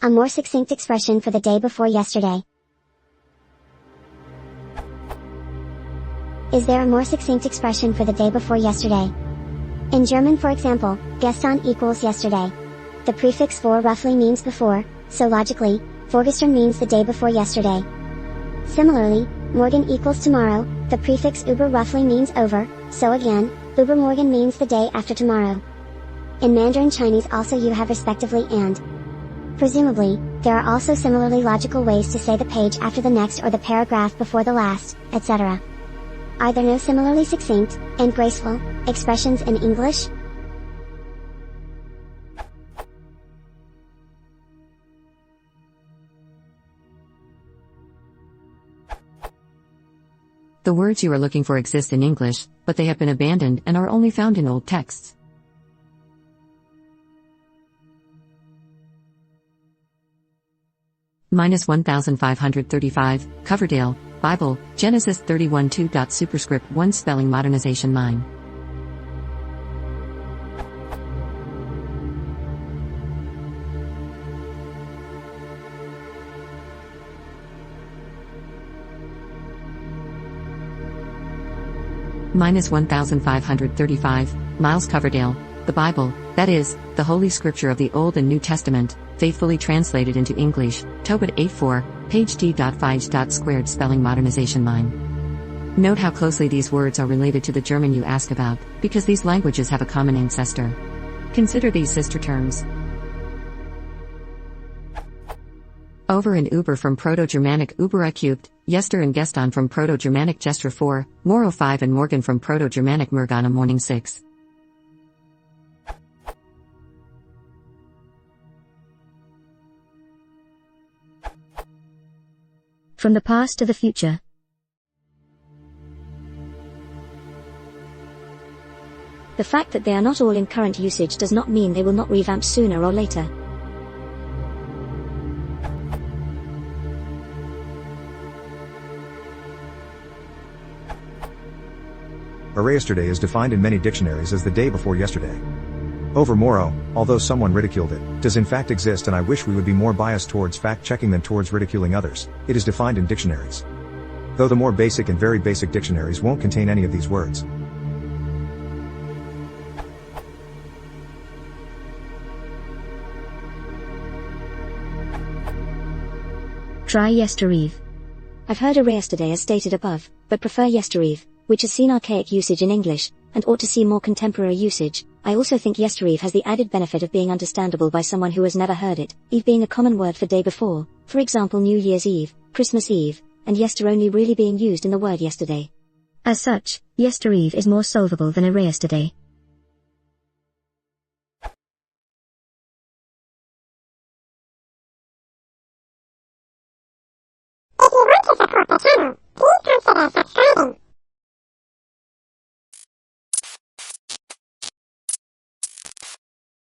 A more succinct expression for the day before yesterday. Is there a more succinct expression for the day before yesterday? In German, for example, gestern equals yesterday. The prefix vor roughly means before, so logically, vorgestern means the day before yesterday. Similarly, morgen equals tomorrow, the prefix über roughly means over, so again, übermorgen means the day after tomorrow. In Mandarin Chinese also you have respectively and. Presumably, there are also similarly logical ways to say the page after the next or the paragraph before the last, etc. Are there no similarly succinct, and graceful, expressions in English? The words you are looking for exist in English, but they have been abandoned and are only found in old texts. -1535, Coverdale, Bible, Genesis 31:2. Superscript 1 Spelling Modernization Mine. -1535, Miles Coverdale, the Bible, that is, the Holy Scripture of the Old and New Testament, faithfully translated into English, Tobit 8:4, page d.5. Spelling Modernization Mine. Note how closely these words are related to the German you ask about, because these languages have a common ancestor. Consider these sister terms. Over and Uber from Proto-Germanic Ubera cubed, Yester and Gestan from Proto-Germanic Gestra 4, Moro 5 and Morgan from Proto-Germanic Murgana morning 6. From the past to the future. The fact that they are not all in current usage does not mean they will not revamp sooner or later. A yesterday is defined in many dictionaries as the day before yesterday. Overmorrow, although someone ridiculed it, does in fact exist, and I wish we would be more biased towards fact-checking than towards ridiculing others. It is defined in dictionaries. Though the more basic and very basic dictionaries won't contain any of these words. Try yestereve. I've heard a yesterday as stated above, but prefer yestereve, which has seen archaic usage in English, and ought to see more contemporary usage. I also think yestereve has the added benefit of being understandable by someone who has never heard it, eve being a common word for day before, for example New Year's Eve, Christmas Eve, and yester only really being used in the word yesterday. As such, yestereve is more solvable than a yesterday. If you want to support the channel, please consider subscribing.